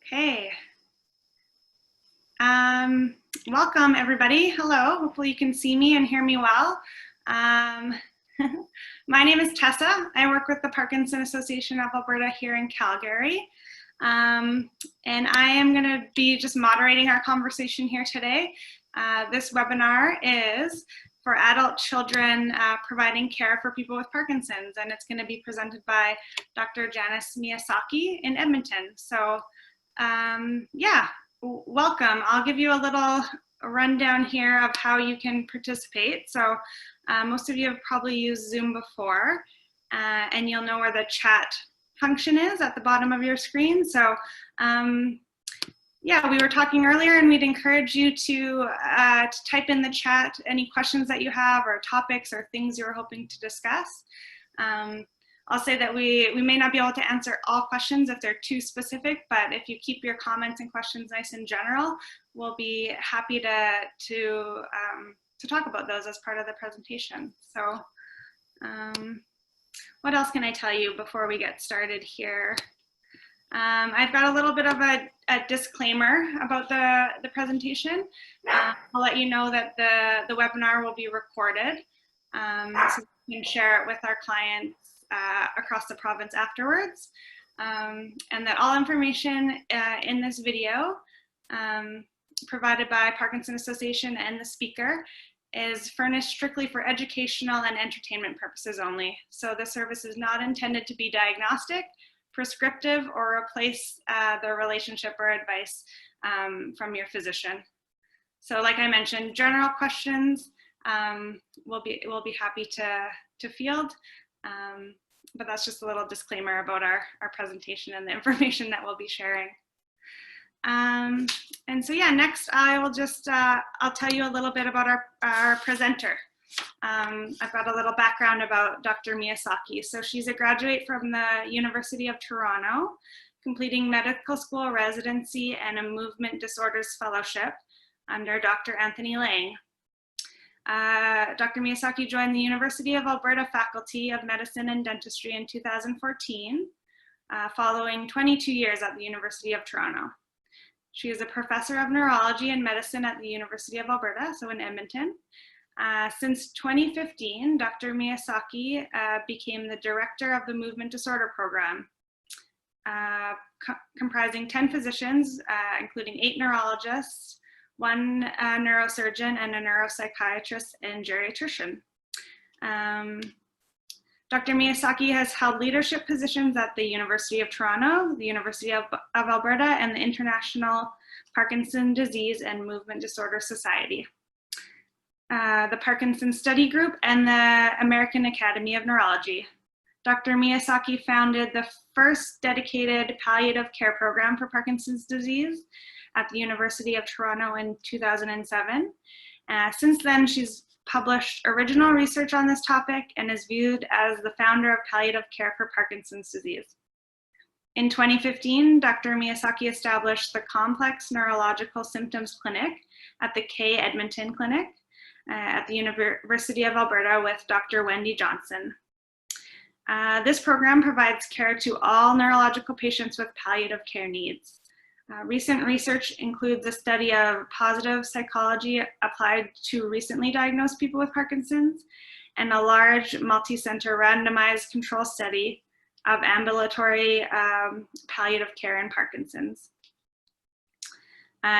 Okay. Welcome everybody. Hello. Hopefully you can see me and hear me well. My name is Tessa. I work with the Parkinson Association of Alberta here in Calgary. And I am going to be just moderating our conversation here today. This webinar is for adult children providing care for people with Parkinson's, and it's going to be presented by Dr. Janis Miyasaki in Edmonton. So yeah, welcome. I'll give you a little rundown here of how you can participate. So most of you have probably used Zoom before, and you'll know where the chat function is at the bottom of your screen. So yeah, we were talking earlier, and we'd encourage you to type in the chat any questions that you have or topics or things you're hoping to discuss. I'll say that we may not be able to answer all questions if they're too specific, but if you keep your comments and questions nice and general, we'll be happy to talk about those as part of the presentation. So what else can I tell you before we get started here? I've got a little bit of a disclaimer about the presentation. I'll let you know that the webinar will be recorded, so we can share it with our clients across the province afterwards, and that all information in this video provided by Parkinson Association and the speaker is furnished strictly for educational and entertainment purposes only. So the service is not intended to be diagnostic, prescriptive, or replace the relationship or advice from your physician. So like I mentioned, general questions we'll be happy to field, but that's just a little disclaimer about our presentation and the information that we'll be sharing. And so yeah, next I will just, I'll tell you a little bit about our presenter. I've got a little background about Dr. Miyasaki. So she's a graduate from the University of Toronto, completing medical school residency and a movement disorders fellowship under Dr. Anthony Lang. Dr. Miyasaki joined the University of Alberta Faculty of Medicine and Dentistry in 2014, following 22 years at the University of Toronto. She is a professor of neurology and medicine at the University of Alberta, so in Edmonton. Since 2015, Dr. Miyasaki became the director of the Movement Disorder Program, comprising 10 physicians, including 8 neurologists, 1 neurosurgeon, and a neuropsychiatrist and geriatrician. Dr. Miyasaki has held leadership positions at the University of Toronto, the University of Alberta, and the International Parkinson Disease and Movement Disorder Society, the Parkinson Study Group, and the American Academy of Neurology. Dr. Miyasaki founded the first dedicated palliative care program for Parkinson's disease at the University of Toronto in 2007. Since then, she's published original research on this topic and is viewed as the founder of palliative care for Parkinson's disease. In 2015, Dr. Miyasaki established the Complex Neurological Symptoms Clinic at the K Edmonton Clinic at the University of Alberta with Dr. Wendy Johnson. This program provides care to all neurological patients with palliative care needs. Recent research includes a study of positive psychology applied to recently diagnosed people with Parkinson's, and a large multi-center randomized control study of ambulatory palliative care in Parkinson's.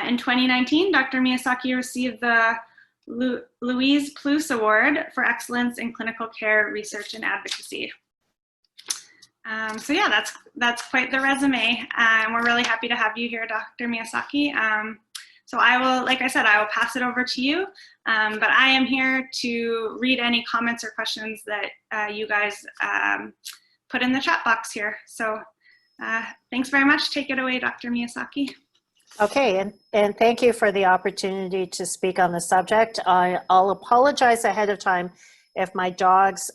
In 2019, Dr. Miyasaki received the Louise Plus Award for Excellence in Clinical Care Research and Advocacy. So yeah, that's quite the resume, and we're really happy to have you here, Dr. Miyasaki. So I will, like I said, I will pass it over to you, but I am here to read any comments or questions that you guys put in the chat box here. So thanks very much. Take it away, Dr. Miyasaki. Okay, and thank you for the opportunity to speak on the subject. I'll apologize ahead of time if my dogs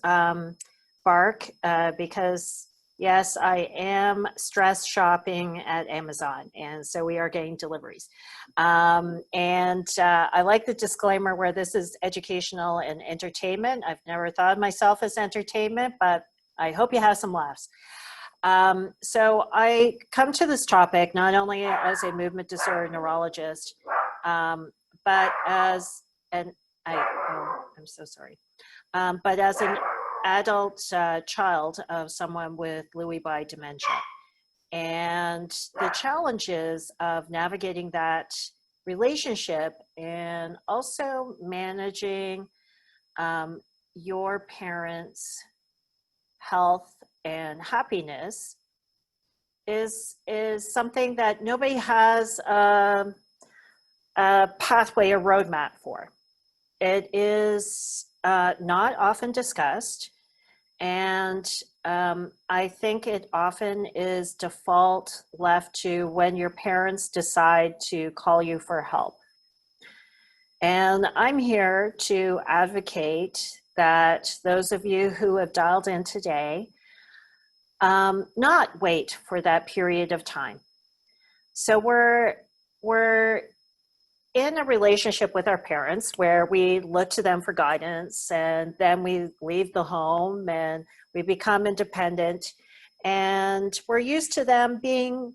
bark because yes, I am stress shopping at Amazon, and so we are getting deliveries. I like the disclaimer where this is educational and entertainment. I've never thought of myself as entertainment, but I hope you have some laughs. So I come to this topic not only as a movement disorder neurologist, but as an, I'm so sorry, but as an adult child of someone with Lewy body dementia. And the challenges of navigating that relationship and also managing your parents' health and happiness is something that nobody has a pathway or roadmap for. It is not often discussed, and I think it often is default left to when your parents decide to call you for help. And I'm here to advocate that those of you who have dialed in today not wait for that period of time. So we're in a relationship with our parents where we look to them for guidance, and then we leave the home and we become independent, and we're used to them being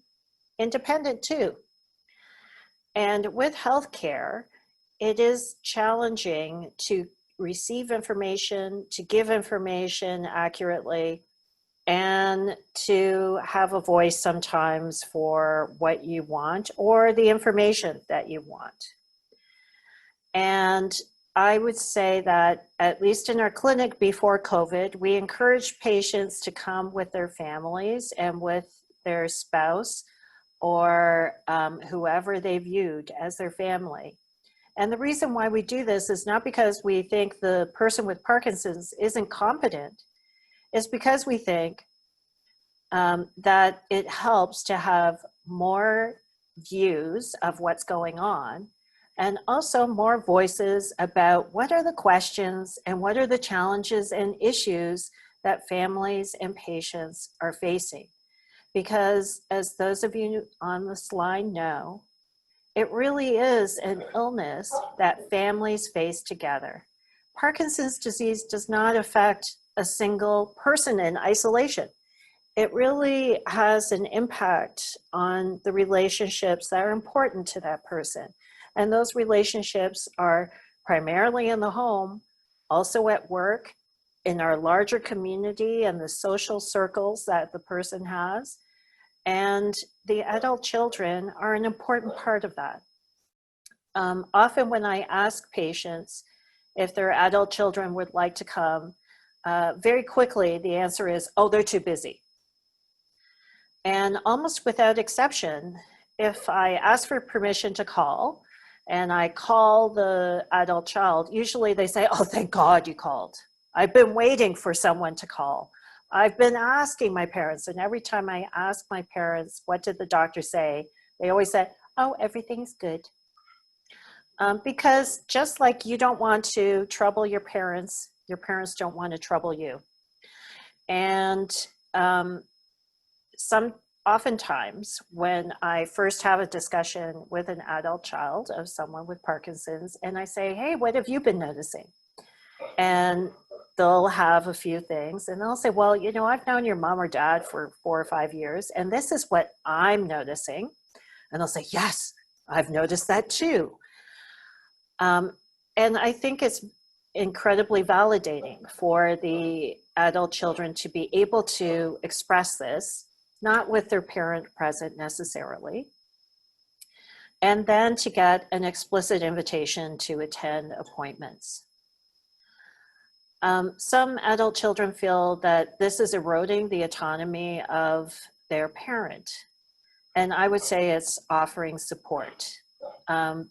independent too. And with healthcare, it is challenging to receive information, to give information accurately, and to have a voice sometimes for what you want or the information that you want. And I would say that, at least in our clinic before COVID, we encouraged patients to come with their families and with their spouse or whoever they viewed as their family. And the reason why we do this is not because we think the person with Parkinson's isn't competent. It's because we think that it helps to have more views of what's going on, and also more voices about what are the questions and what are the challenges and issues that families and patients are facing. Because as those of you on this line know, it really is an illness that families face together. Parkinson's disease does not affect a single person in isolation. It really has an impact on the relationships that are important to that person. And those relationships are primarily in the home, also at work, in our larger community and the social circles that the person has. And the adult children are an important part of that. Often when I ask patients if their adult children would like to come, very quickly the answer is, oh, they're too busy. And almost without exception, if I ask for permission to call and I call the adult child, usually they say, oh, thank God you called. I've been waiting for someone to call. I've been asking my parents, and every time I ask my parents, what did the doctor say? They always say, oh, everything's good. Because just like you don't want to trouble your parents don't want to trouble you. And oftentimes when I first have a discussion with an adult child of someone with Parkinson's, and I say, hey, what have you been noticing? And they'll have a few things, and they'll say, well, you know, I've known your mom or dad for 4 or 5 years, and this is what I'm noticing. And they'll say, yes, I've noticed that too. And I think it's incredibly validating for the adult children to be able to express this, not with their parent present necessarily, and then to get an explicit invitation to attend appointments. Some adult children feel that this is eroding the autonomy of their parent. And I would say it's offering support,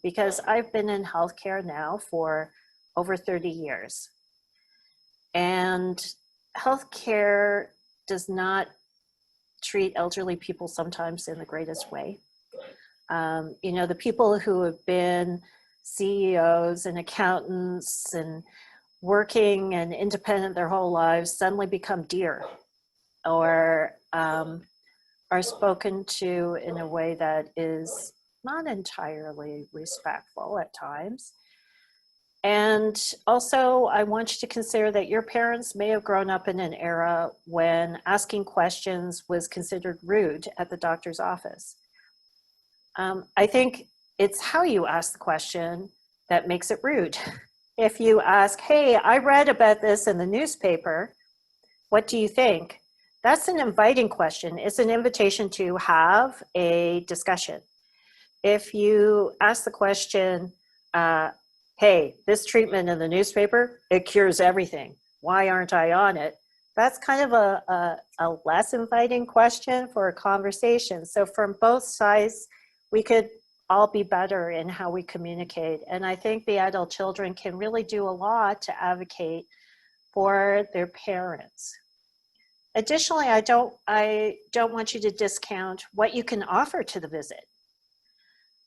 because I've been in healthcare now for over 30 years. And healthcare does not treat elderly people sometimes in the greatest way. You know, the people who have been CEOs and accountants and working and independent their whole lives suddenly become dear, or are spoken to in a way that is not entirely respectful at times. And also, I want you to consider that your parents may have grown up in an era when asking questions was considered rude at the doctor's office. I think it's how you ask the question that makes it rude. If you ask, hey, I read about this in the newspaper, what do you think? That's an inviting question. It's an invitation to have a discussion. If you ask the question, hey, this treatment in the newspaper, it cures everything. Why aren't I on it? That's kind of a less inviting question for a conversation. So from both sides, we could all be better in how we communicate. And I think the adult children can really do a lot to advocate for their parents. Additionally, I don't want you to discount what you can offer to the visit.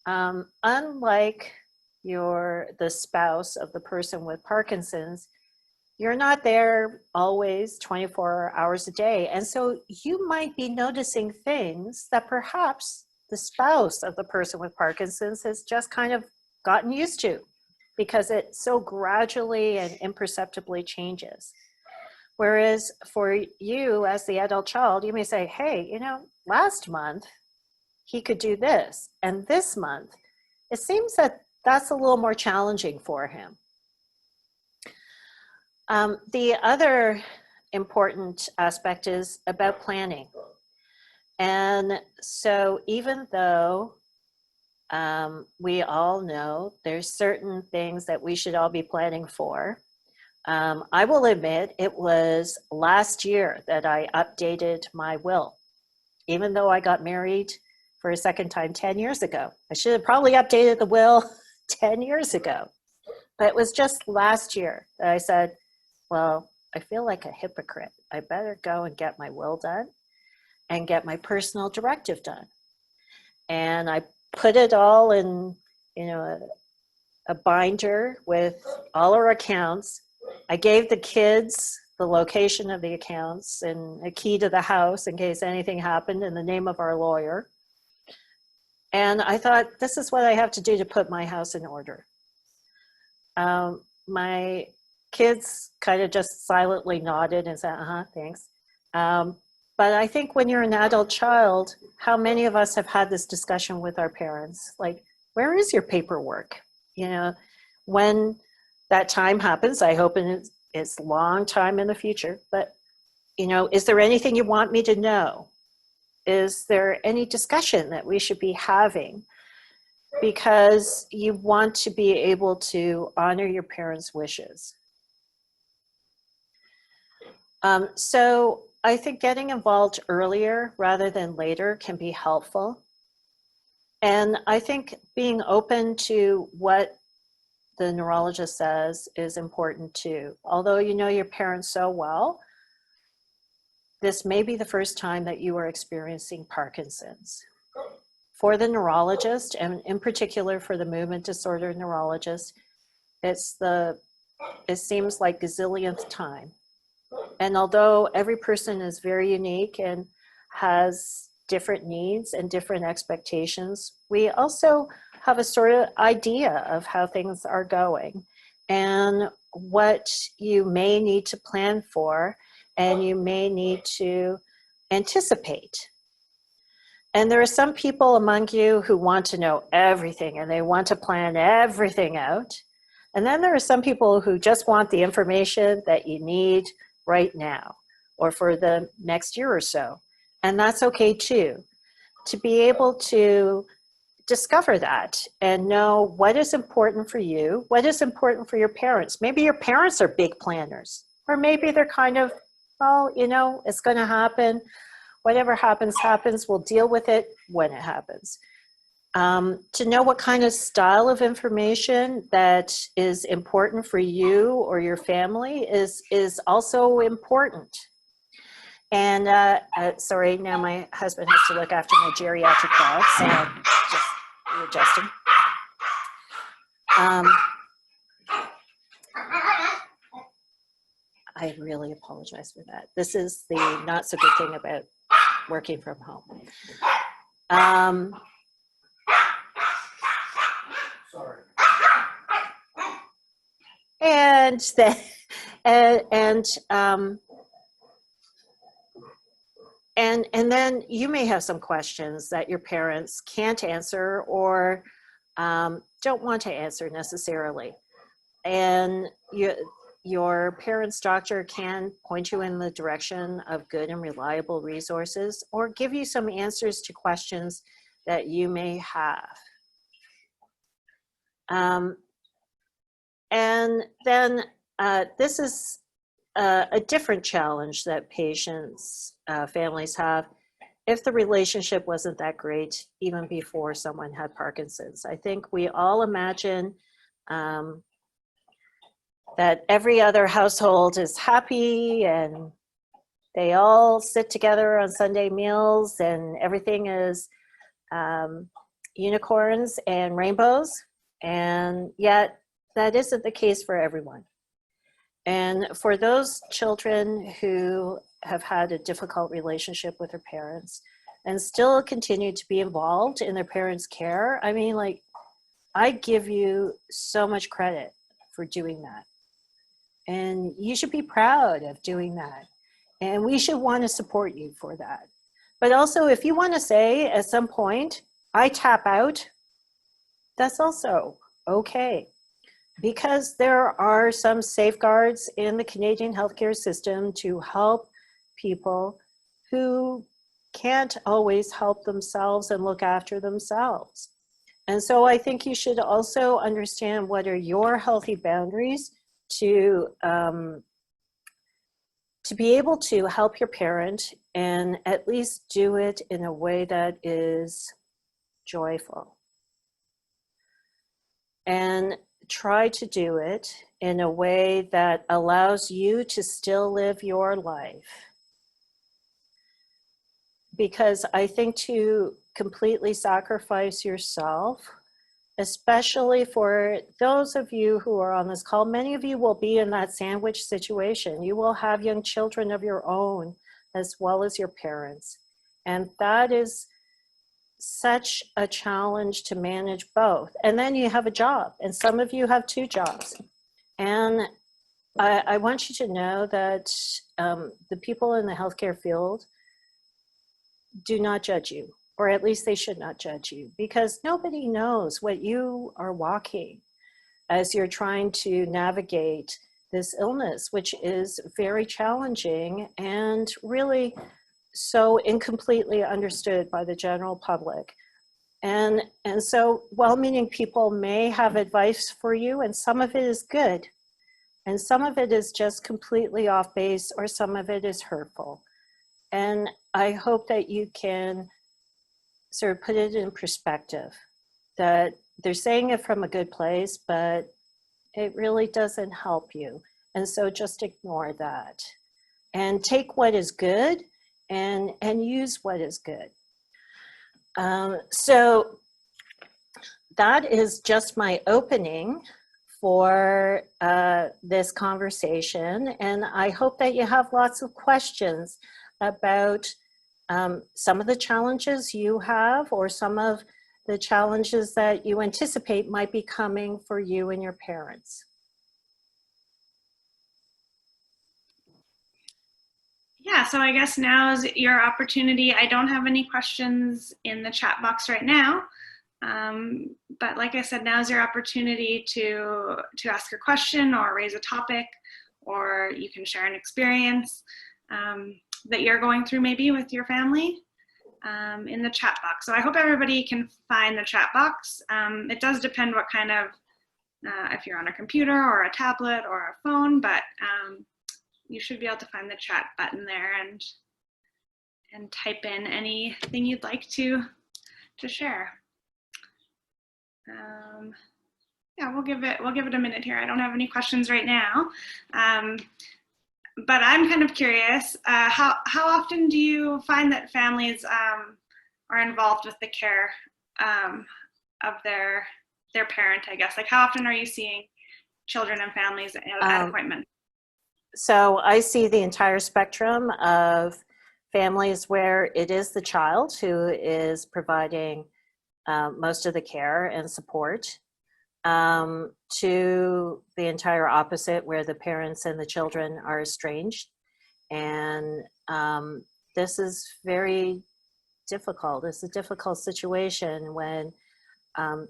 Unlike the spouse of the person with Parkinson's, you're not there always 24 hours a day. And so you might be noticing things that perhaps the spouse of the person with Parkinson's has just kind of gotten used to because it so gradually and imperceptibly changes. Whereas for you as the adult child, you may say, hey, you know, last month he could do this, and this month, it seems that that's a little more challenging for him. The other important aspect is about planning. And so even though we all know there's certain things that we should all be planning for, I will admit it was last year that I updated my will. Even though I got married for a second time 10 years ago. I should have probably updated the will 10 years ago. But it was just last year that I said, well, I feel like a hypocrite. I better go and get my will done and get my personal directive done. And I put it all in, you know, a binder with all our accounts. I gave the kids the location of the accounts and a key to the house in case anything happened in the name of our lawyer. And I thought, this is what I have to do to put my house in order. My kids kind of just silently nodded and said, thanks. But I think when you're an adult child, how many of us have had this discussion with our parents? Like, where is your paperwork? You know, when that time happens, I hope it's a long time in the future, but, you know, is there anything you want me to know? Is there any discussion that we should be having? Because you want to be able to honor your parents' wishes. So I think getting involved earlier rather than later can be helpful. And I think being open to what the neurologist says is important too. Although you know your parents so well, this may be the first time that you are experiencing Parkinson's. For the neurologist, and in particular for the movement disorder neurologist, it seems like gazillionth time. And although every person is very unique and has different needs and different expectations, we also have a sort of idea of how things are going and what you may need to plan for and you may need to anticipate. And there are some people among you who want to know everything and they want to plan everything out. And then there are some people who just want the information that you need right now or for the next year or so. And that's okay too. To be able to discover that and know what is important for you, what is important for your parents. Maybe your parents are big planners, or maybe they're kind of, well, you know, it's going to happen. Whatever happens, happens. We'll deal with it when it happens. To know what kind of style of information that is important for you or your family is also important. And sorry, now my husband has to look after my geriatric dog, so I'm just readjusting. I really apologize for that. This is the not so good thing about working from home. Sorry. And then, and, um, and then you may have some questions that your parents can't answer or don't want to answer necessarily. And your parents' doctor can point you in the direction of good and reliable resources or give you some answers to questions that you may have. And then this is a different challenge that patients, families have if the relationship wasn't that great even before someone had Parkinson's. I think we all imagine that every other household is happy and they all sit together on Sunday meals and everything is unicorns and rainbows. And yet that isn't the case for everyone. And for those children who have had a difficult relationship with their parents and still continue to be involved in their parents' care, I mean, like, I give you so much credit for doing that. And you should be proud of doing that. And we should want to support you for that. But also, if you want to say at some point, I tap out, that's also okay. Because there are some safeguards in the Canadian healthcare system to help people who can't always help themselves and look after themselves. And so I think you should also understand what are your healthy boundaries to be able to help your parent and at least do it in a way that is joyful. And try to do it in a way that allows you to still live your life. Because I think to completely sacrifice yourself, especially for those of you who are on this call, many of you will be in that sandwich situation. You will have young children of your own as well as your parents. And that is such a challenge to manage both. And then you have a job, and some of you have 2 jobs. And I want you to know that the people in the healthcare field do not judge you, or at least they should not judge you, because nobody knows what you are walking as you're trying to navigate this illness, which is very challenging and really so incompletely understood by the general public. And so well-meaning people may have advice for you, and some of it is good, and some of it is just completely off base, or some of it is hurtful. And I hope that you can sort of put it in perspective, that they're saying it from a good place, but it really doesn't help you. And so just ignore that and take what is good and use what is good. So that is just my opening for this conversation. And I hope that you have lots of questions about some of the challenges you have, or some of the challenges that you anticipate might be coming for you and your parents. Yeah, so I guess now is your opportunity. I don't have any questions in the chat box right now. But like I said, now is your opportunity to ask a question or raise a topic, or you can share an experience that you're going through maybe with your family in the chat box. So I hope everybody can find the chat box. It does depend what kind of, if you're on a computer or a tablet or a phone, but you should be able to find the chat button there and type in anything you'd like to share. Yeah, we'll give it a minute here. I don't have any questions right now, but I'm kind of curious. How often do you find that families are involved with the care of their parent? I guess, like, how often are you seeing children and families at appointments? So I see the entire spectrum of families where it is the child who is providing most of the care and support. to the entire opposite, where the parents and the children are estranged. And this is very difficult. It's a difficult situation when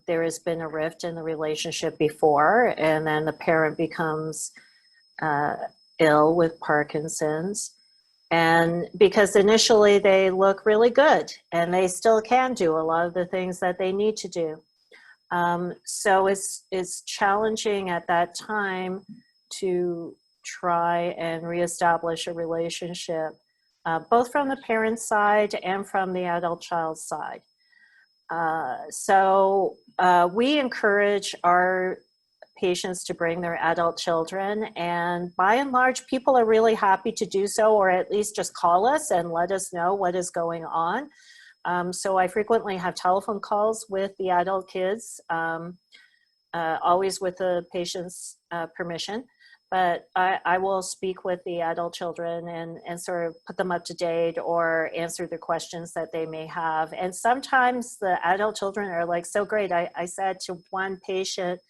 there has been a rift in the relationship before, and then the parent becomes ill with Parkinson's. And because initially they look really good and they still can do a lot of the things that they need to do. So it's challenging at that time to try and reestablish a relationship, both from the parent's side and from the adult child's side. So we encourage our patients to bring their adult children, and by and large, people are really happy to do so, or at least just call us and let us know what is going on. So I frequently have telephone calls with the adult kids, always with the patient's permission, but I will speak with the adult children and sort of put them up to date or answer the questions that they may have. And sometimes the adult children are like, so great. I said to one patient's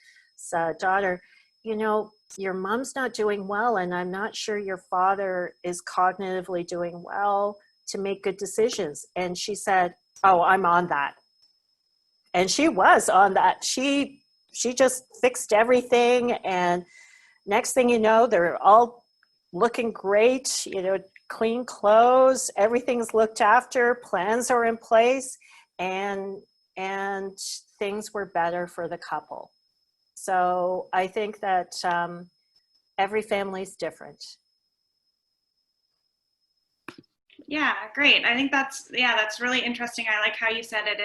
daughter, you know, your mom's not doing well, and I'm not sure your father is cognitively doing well to make good decisions. And she said, oh, I'm on that. And she was on that. She just fixed everything, and next thing you know, they're all looking great, you know, clean clothes, everything's looked after, plans are in place, and things were better for the couple. So I think that every family's different. Yeah, great. I think that's really interesting. I like how you said it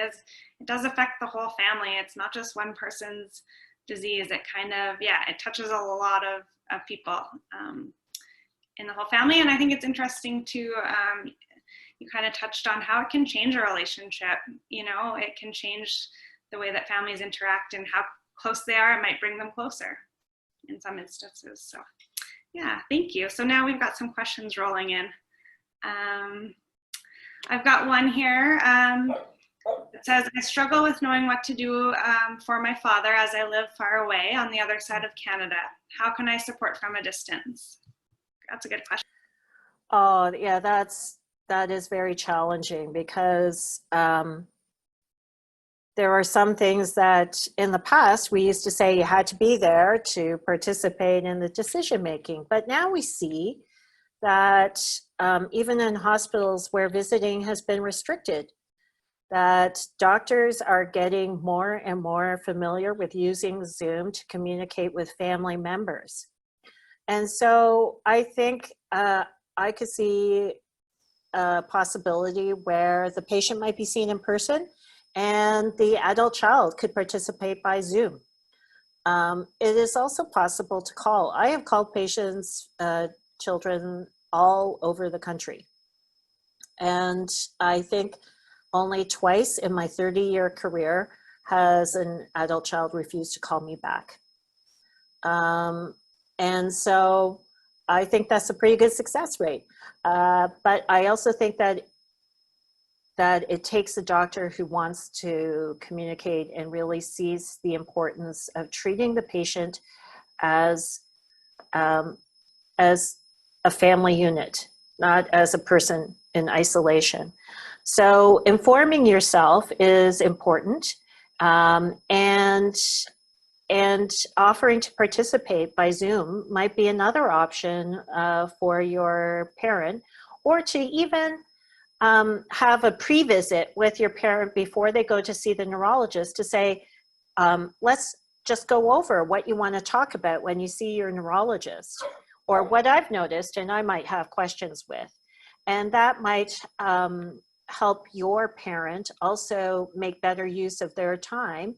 does affect the whole family. It's not just one person's disease. It kind of, it touches a lot of people in the whole family. And I think it's interesting to, you kind of touched on how it can change a relationship. You know, it can change the way that families interact and how close they are. It might bring them closer in some instances. So yeah, thank you. So now we've got some questions rolling in. I've got one here. It says, I struggle with knowing what to do for my father as I live far away on the other side of Canada. How can I support from a distance? That's a good question. Oh, yeah, that is very challenging, because there are some things that in the past we used to say you had to be there to participate in the decision making. But now we see that even in hospitals where visiting has been restricted, that doctors are getting more and more familiar with using Zoom to communicate with family members. And so I think I could see a possibility where the patient might be seen in person and the adult child could participate by Zoom. It is also possible to call. I have called patients, children all over the country. And I think only twice in my 30-year career has an adult child refused to call me back. And so I think that's a pretty good success rate. But I also think that it takes a doctor who wants to communicate and really sees the importance of treating the patient as a family unit, not as a person in isolation. So informing yourself is important, and offering to participate by Zoom might be another option for your parent, or to even have a pre-visit with your parent before they go to see the neurologist to say, let's just go over what you want to talk about when you see your neurologist, or what I've noticed and I might have questions with. And that might help your parent also make better use of their time,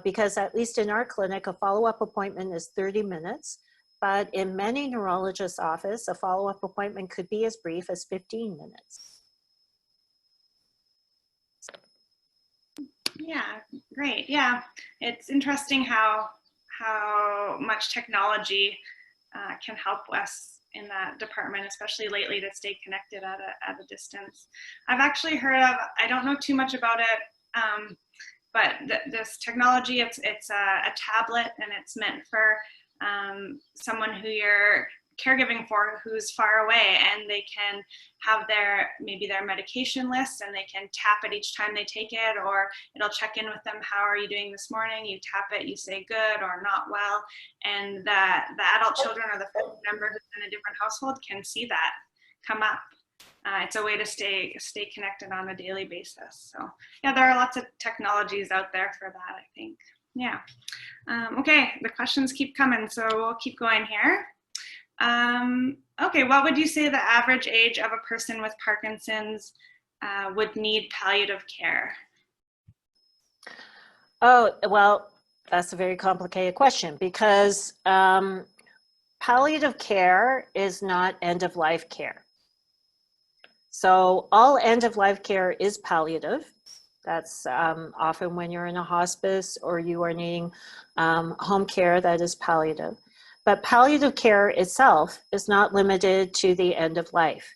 because at least in our clinic, a follow-up appointment is 30 minutes, but in many neurologists' office, a follow-up appointment could be as brief as 15 minutes. Yeah, great. Yeah, it's interesting how much technology can help us in that department, especially lately, to stay connected at a distance. I've actually heard of, I don't know too much about it, but this technology, it's a tablet, and it's meant for someone who you're caregiving for who's far away, and they can have maybe their medication list, and they can tap it each time they take it, or it'll check in with them. How are you doing this morning? You tap it, you say good or not well, and the adult children or the family member who's in a different household can see that come up. It's a way to stay connected on a daily basis. So yeah, there are lots of technologies out there for that, I think. Yeah. Okay, the questions keep coming, so we'll keep going here. Okay, what would you say the average age of a person with Parkinson's would need palliative care? Oh, well, that's a very complicated question because palliative care is not end-of-life care. So all end-of-life care is palliative. That's often when you're in a hospice or you are needing home care, that is palliative. But palliative care itself is not limited to the end of life.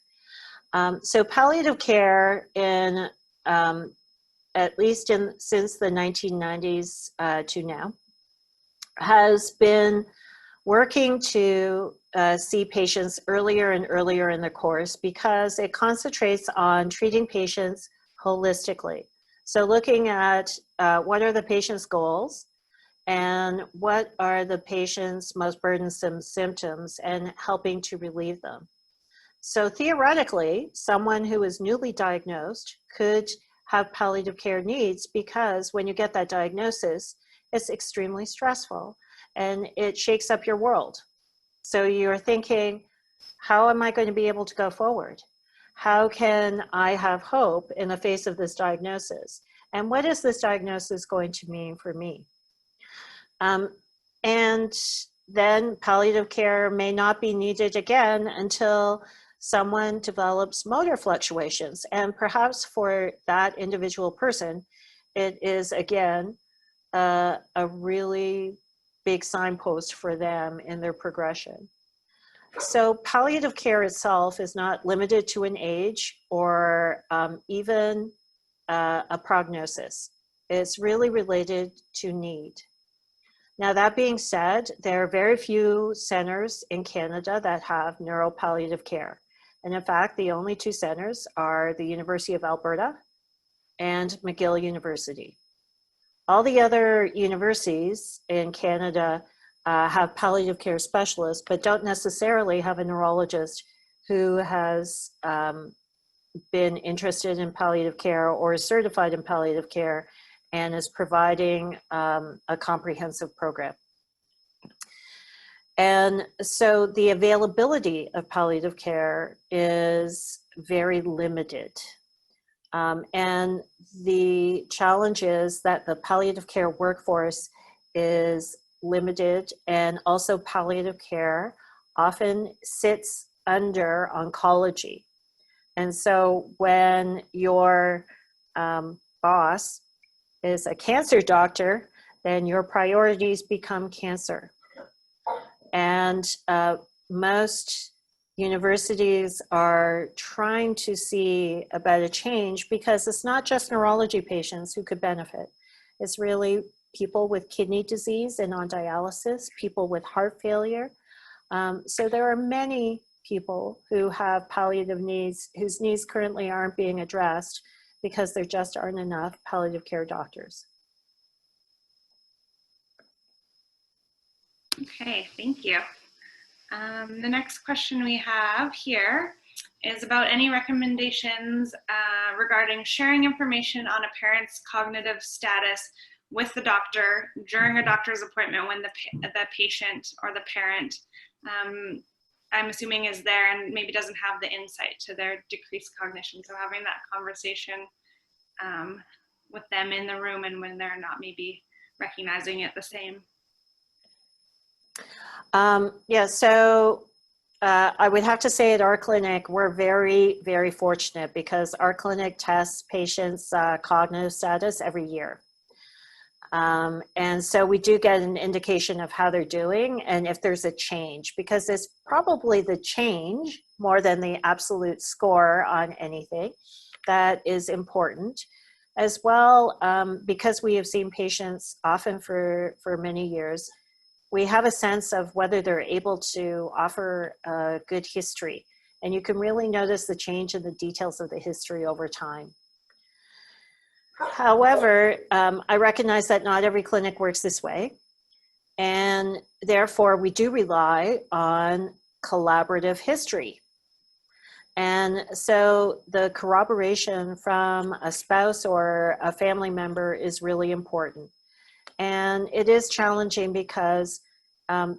So palliative care in, at least since the 1990s to now, has been working to see patients earlier and earlier in the course because it concentrates on treating patients holistically. So looking at what are the patient's goals and what are the patient's most burdensome symptoms and helping to relieve them. So theoretically, someone who is newly diagnosed could have palliative care needs because when you get that diagnosis, it's extremely stressful and it shakes up your world. So you're thinking, how am I going to be able to go forward? How can I have hope in the face of this diagnosis? And what is this diagnosis going to mean for me? And then palliative care may not be needed again until someone develops motor fluctuations. And perhaps for that individual person, it is again a really big signpost for them in their progression. So palliative care itself is not limited to an age or even a prognosis. It's really related to need. Now, that being said, there are very few centers in Canada that have neuropalliative care. And in fact, the only two centers are the University of Alberta and McGill University. All the other universities in Canada have palliative care specialists, but don't necessarily have a neurologist who has been interested in palliative care or is certified in palliative care and is providing a comprehensive program. And so the availability of palliative care is very limited. And the challenge is that the palliative care workforce is limited, and also palliative care often sits under oncology. And so when your boss is a cancer doctor, then your priorities become cancer. And most universities are trying to see about a change because it's not just neurology patients who could benefit. It's really people with kidney disease and on dialysis, people with heart failure. So there are many people who have palliative needs, whose needs currently aren't being addressed because there just aren't enough palliative care doctors. Okay, thank you. The next question we have here is about any recommendations regarding sharing information on a parent's cognitive status with the doctor during a doctor's appointment when the patient or the parent, I'm assuming, is there and maybe doesn't have the insight to their decreased cognition. So having that conversation with them in the room and when they're not maybe recognizing it the same. Yeah, so I would have to say at our clinic, we're very, very fortunate because our clinic tests patients' cognitive status every year. And so we do get an indication of how they're doing and if there's a change, because it's probably the change more than the absolute score on anything that is important. As well, because we have seen patients often for many years, we have a sense of whether they're able to offer a good history. And you can really notice the change in the details of the history over time. However, I recognize that not every clinic works this way. And therefore, we do rely on collaborative history. And so the corroboration from a spouse or a family member is really important. And it is challenging because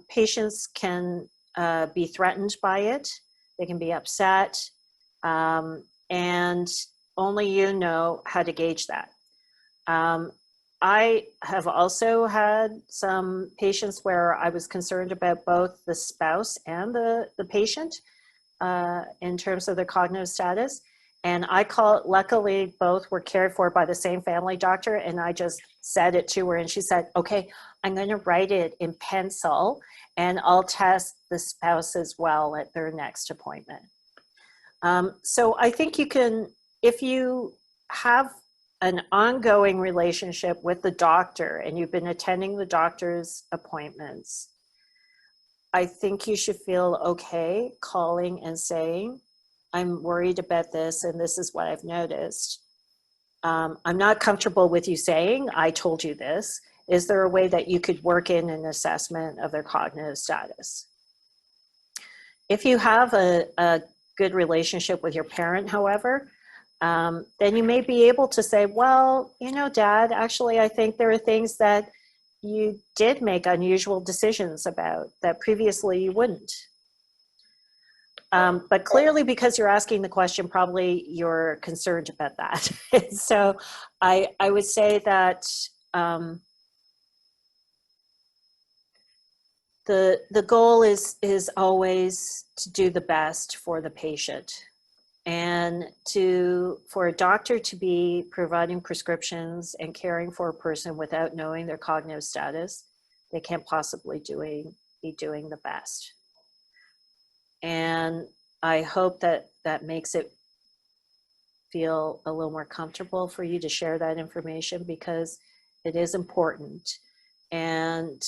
patients can be threatened by it. They can be upset, and only you know how to gauge that. I have also had some patients where I was concerned about both the spouse and the patient in terms of their cognitive status. And luckily both were cared for by the same family doctor, and I just said it to her and she said, okay, I'm going to write it in pencil and I'll test the spouse as well at their next appointment. So I think you can, if you have an ongoing relationship with the doctor and you've been attending the doctor's appointments, I think you should feel okay calling and saying, I'm worried about this and this is what I've noticed. I'm not comfortable with you saying, I told you this. Is there a way that you could work in an assessment of their cognitive status? If you have a good relationship with your parent, however, then you may be able to say, well, you know, Dad, actually, I think there are things that you did make unusual decisions about that previously you wouldn't. But clearly, because you're asking the question, probably you're concerned about that. So I would say that the goal is always to do the best for the patient. And for a doctor to be providing prescriptions and caring for a person without knowing their cognitive status, they can't possibly be doing the best. And I hope that makes it feel a little more comfortable for you to share that information, because it is important. And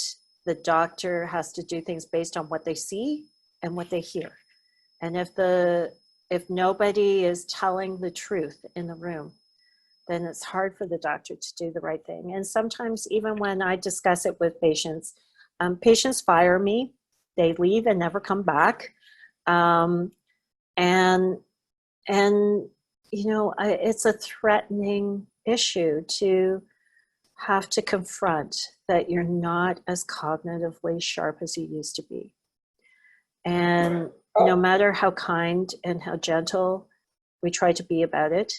the doctor has to do things based on what they see and what they hear. And if nobody is telling the truth in the room, then it's hard for the doctor to do the right thing. And sometimes even when I discuss it with patients, patients fire me, they leave and never come back. And you know, it's a threatening issue to have to confront that you're not as cognitively sharp as you used to be. And no matter how kind and how gentle we try to be about it,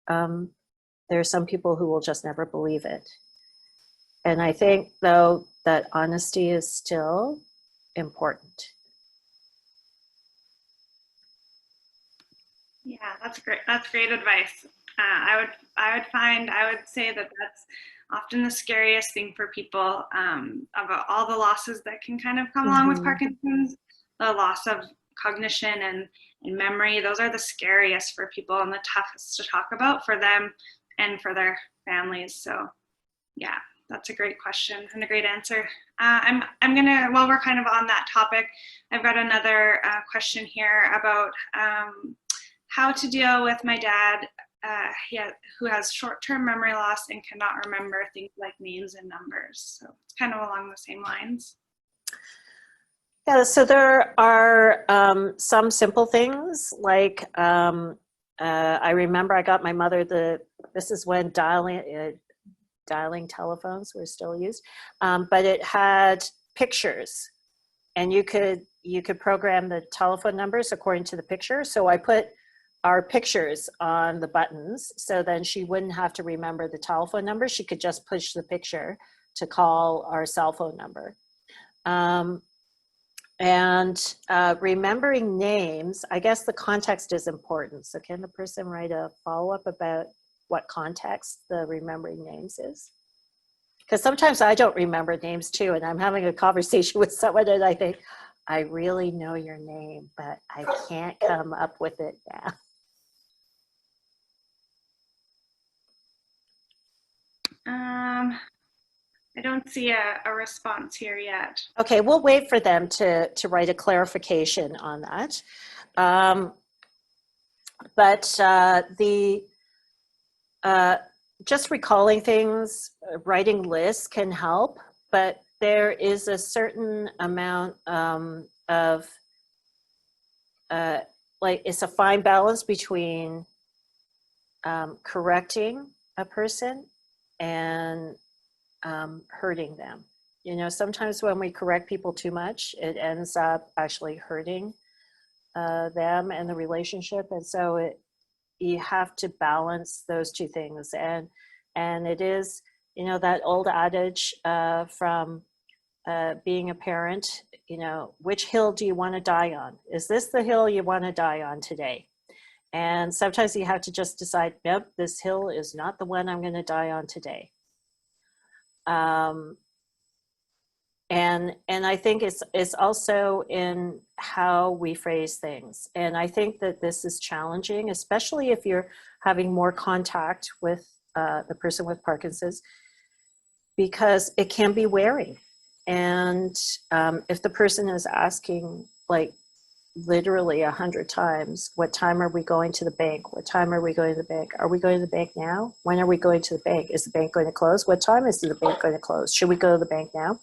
there are some people who will just never believe it. And I think, though, that honesty is still important. Yeah, that's great. That's great advice. I would say that that's often the scariest thing for people, about all the losses that can kind of come along with Parkinson's, the loss of cognition and memory. Those are the scariest for people and the toughest to talk about for them and for their families. So yeah, that's a great question and a great answer. I'm gonna, while we're kind of on that topic, I've got another question here about how to deal with my dad who has short-term memory loss and cannot remember things like names and numbers. So it's kind of along the same lines. Yeah, so there are some simple things like I remember I got my mother this is when dialing telephones were still used, but it had pictures, and you could program the telephone numbers according to the picture. So I put our pictures on the buttons, so then she wouldn't have to remember the telephone number. She could just push the picture to call our cell phone number. And remembering names, I guess the context is important. So can the person write a follow-up about what context the remembering names is? Because sometimes I don't remember names too, and I'm having a conversation with someone and I think, I really know your name, but I can't come up with it now. don't see a response here yet. Okay, we'll wait for them to write a clarification on that. Just recalling things, writing lists can help, but there is a certain amount of, it's a fine balance between correcting a person and hurting them. You know, sometimes when we correct people too much, it ends up actually hurting them and the relationship. And so you have to balance those two things. And it is, you know, that old adage from being a parent, you know, which hill do you want to die on? Is this the hill you want to die on today? And sometimes you have to just decide, nope, this hill is not the one I'm going to die on today. And I think it's also in how we phrase things. And I think that this is challenging, especially if you're having more contact with the person with Parkinson's, because it can be wearing. And if the person is asking, like, literally 100 times, what time are we going to the bank? What time are we going to the bank? Are we going to the bank now? When are we going to the bank? Is the bank going to close? What time is the bank going to close? Should we go to the bank now?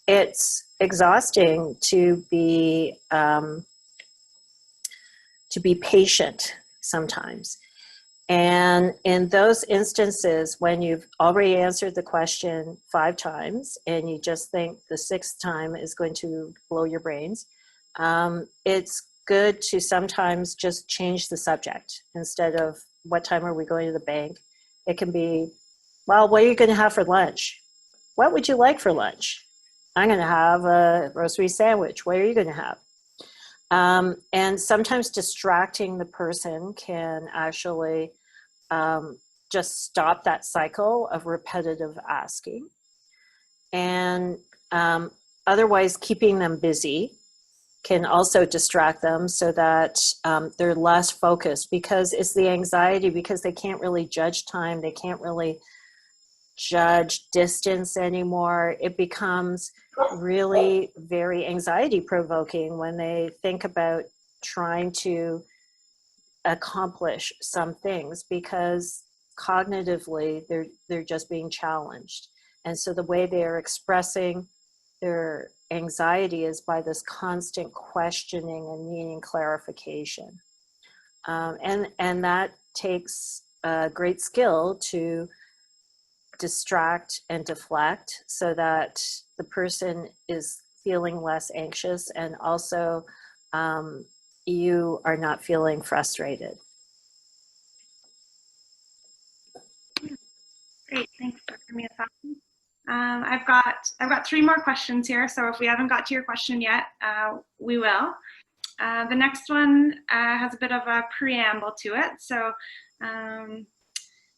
It's exhausting to be patient sometimes. And in those instances, when you've already answered the question 5 times and you just think the 6th time is going to blow your brains, it's good to sometimes just change the subject. Instead of what time are we going to the bank, it can be, well, what are you going to have for lunch? What would you like for lunch? I'm going to have a roast sandwich. What are you going to have? And sometimes distracting the person can actually just stop that cycle of repetitive asking. And otherwise, keeping them busy can also distract them so that they're less focused, because it's the anxiety, because they can't really judge time. They can't really judge distance anymore. It becomes really very anxiety provoking when they think about trying to accomplish some things, because cognitively they're just being challenged. And so the way they're expressing their anxiety is by this constant questioning and needing clarification. And that takes great skill to distract and deflect so that the person is feeling less anxious, and also you are not feeling frustrated. Great, thanks, Dr. Miyasaki. I've got 3 more questions here, so if we haven't got to your question yet, we will. The next one has a bit of a preamble to it. So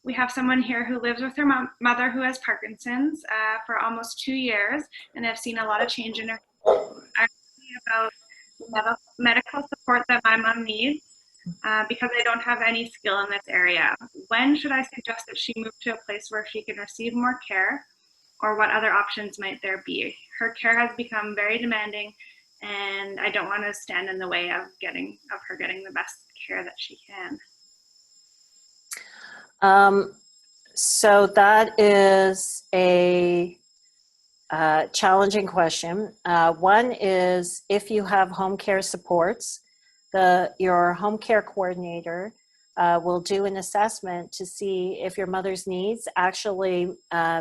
we have someone here who lives with her mother who has Parkinson's for almost 2 years, and have seen a lot of change in her. About the medical support that my mom needs because I don't have any skill in this area. When should I suggest that she move to a place where she can receive more care, or what other options might there be? Her care has become very demanding, and I don't want to stand in the way of her getting the best care that she can. So that is a challenging question. One is, if you have home care supports, your home care coordinator will do an assessment to see if your mother's needs actually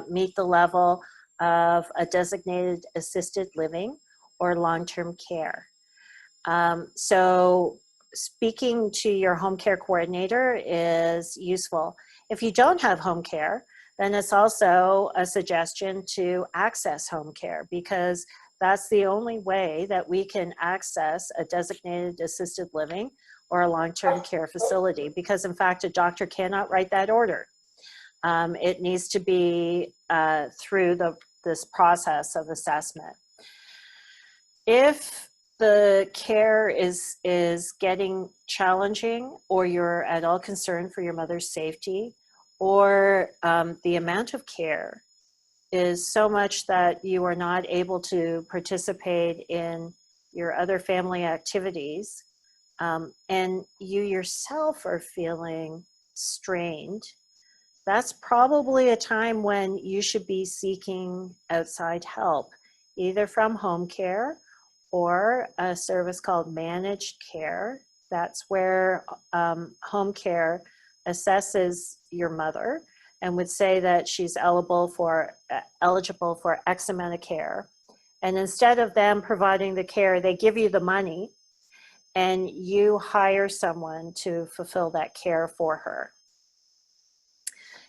meet the level of a designated assisted living or long-term care. So speaking to your home care coordinator is useful. If you don't have home care, then it's also a suggestion to access home care, because that's the only way that we can access a designated assisted living or a long-term care facility, because in fact, a doctor cannot write that order. It needs to be through this process of assessment. If the care is getting challenging, or you're at all concerned for your mother's safety, or the amount of care is so much that you are not able to participate in your other family activities, and you yourself are feeling strained, that's probably a time when you should be seeking outside help, either from home care or a service called managed care. That's where home care assesses your mother and would say that she's eligible for X amount of care. And instead of them providing the care, they give you the money and you hire someone to fulfill that care for her.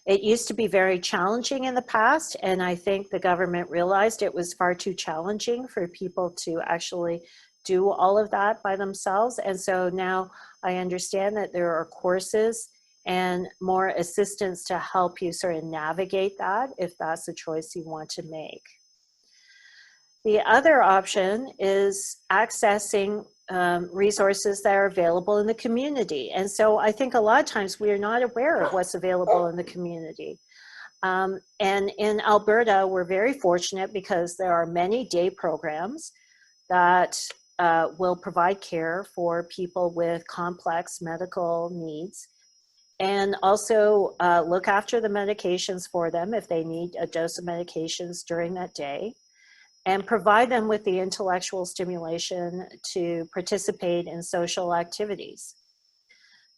It used to be very challenging in the past, and I think the government realized it was far too challenging for people to actually do all of that by themselves. And so now I understand that there are courses and more assistance to help you sort of navigate that if that's a choice you want to make. The other option is accessing resources that are available in the community. And so I think a lot of times we are not aware of what's available in the community. And in Alberta, we're very fortunate because there are many day programs that will provide care for people with complex medical needs, and also look after the medications for them if they need a dose of medications during that day, and provide them with the intellectual stimulation to participate in social activities.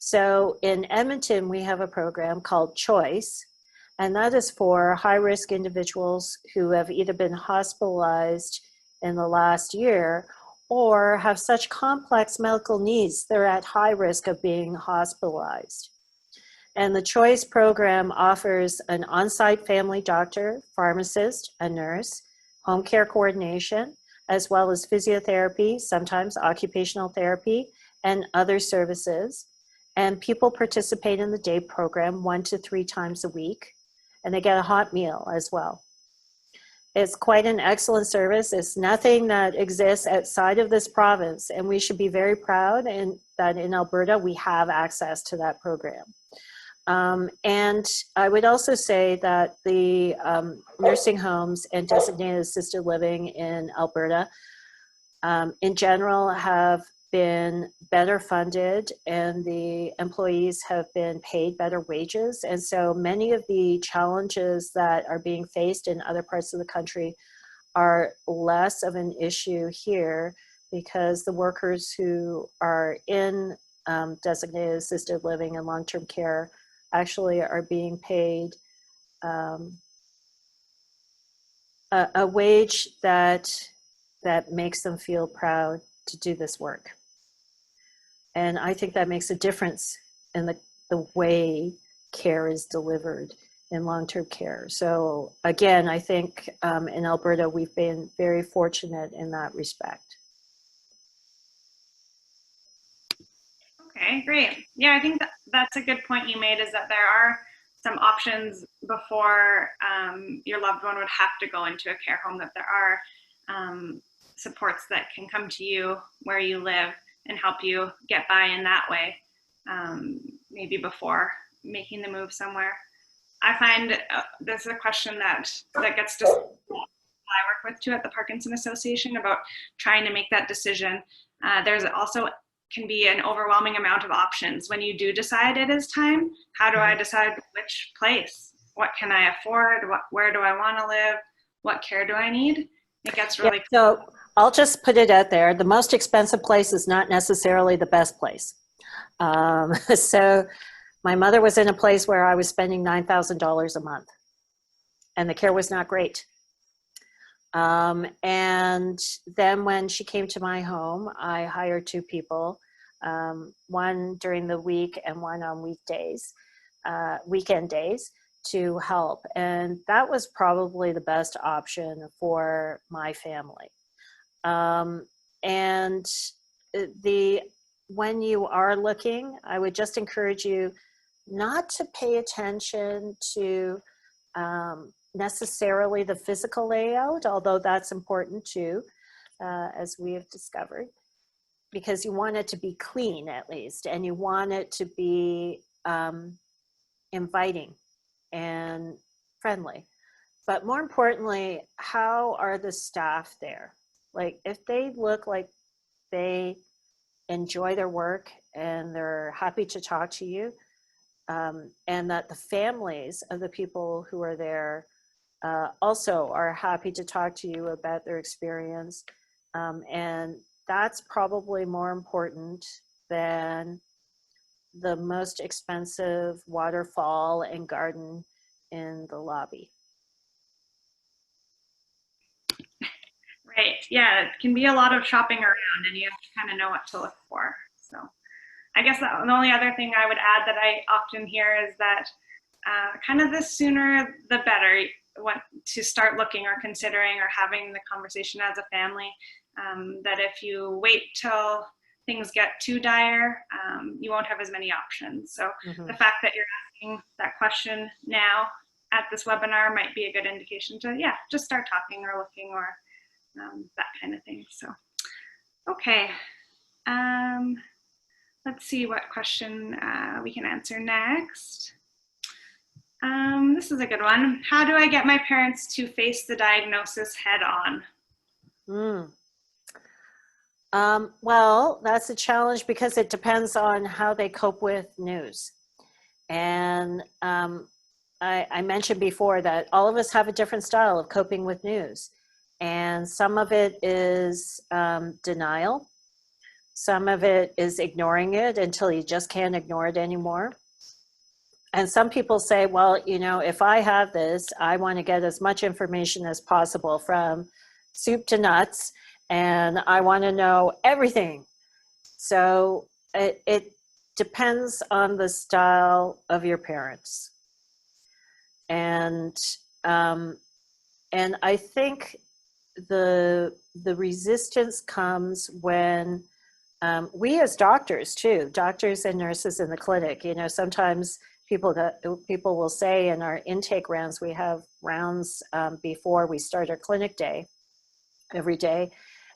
So in Edmonton, we have a program called Choice, and that is for high-risk individuals who have either been hospitalized in the last year or have such complex medical needs, they're at high risk of being hospitalized. And the Choice program offers an on-site family doctor, pharmacist, a nurse, home care coordination, as well as physiotherapy, sometimes occupational therapy, and other services. And people participate in the day program 1 to 3 times a week, and they get a hot meal as well. It's quite an excellent service. It's nothing that exists outside of this province, and we should be very proud that in Alberta we have access to that program. And I would also say that the nursing homes and designated assisted living in Alberta in general have been better funded, and the employees have been paid better wages. And so many of the challenges that are being faced in other parts of the country are less of an issue here, because the workers who are in designated assisted living and long-term care actually are being paid a wage that makes them feel proud to do this work. And I think that makes a difference in the way care is delivered in long-term care. So again, I think in Alberta, we've been very fortunate in that respect. Okay, great. Yeah, I think that's a good point you made, is that there are some options before your loved one would have to go into a care home, that there are supports that can come to you where you live and help you get by in that way, maybe before making the move somewhere. I find this is a question that gets to I work with too at the Parkinson Association about trying to make that decision. There's also can be an overwhelming amount of options when you do decide it is time. How do I decide which place? What can I afford? Where do I want to live? What care do I need? It gets really so I'll just put it out there. The most expensive place is not necessarily the best place. So my mother was in a place where I was spending $9,000 a month, and the care was not great. And then when she came to my home, I hired 2 people, one during the week and one on weekdays, weekend days, to help. And that was probably the best option for my family. And when you are looking, I would just encourage you not to pay attention to necessarily the physical layout, although that's important too, as we have discovered, because you want it to be clean at least, and you want it to be inviting and friendly. but more importantly, how are the staff there? Like, if they look like they enjoy their work and they're happy to talk to you, and that the families of the people who are there also are happy to talk to you about their experience. And that's probably more important than the most expensive waterfall and garden in the lobby. Right. Yeah, it can be a lot of shopping around, and you have to kind of know what to look for. So I guess the only other thing I would add that I often hear is that kind of the sooner the better to start looking or considering or having the conversation as a family. That if you wait till things get too dire, you won't have as many options. So the fact that you're asking that question now at this webinar might be a good indication to, yeah, just start talking or looking or that kind of thing. So, okay. Let's see what question we can answer next. This is a good one. How do I get my parents to face the diagnosis head on? Well, that's a challenge because it depends on how they cope with news. And I mentioned before that all of us have a different style of coping with news. And some of it is denial. Some of it is ignoring it until you just can't ignore it anymore. And some people say, well, you know, if I have this, I want to get as much information as possible from soup to nuts, and I want to know everything. So it depends on the style of your parents. And I think the resistance comes when we as doctors too, doctors and nurses in the clinic, you know, sometimes people will say in our intake rounds, we have rounds before we start our clinic day every day.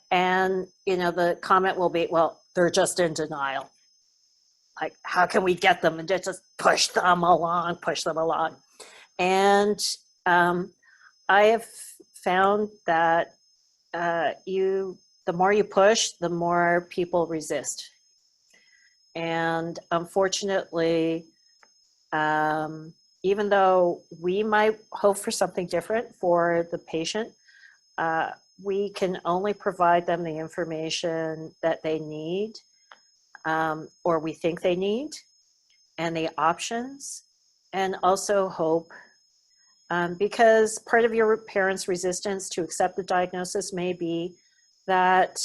And, you know, the comment will be, well, they're just in denial. Like, how can we get them and just push them along. And I have found that the more you push, the more people resist. And unfortunately, even though we might hope for something different for the patient, we can only provide them the information that they need, or we think they need, and the options, and also hope. Because part of your parents' resistance to accept the diagnosis may be that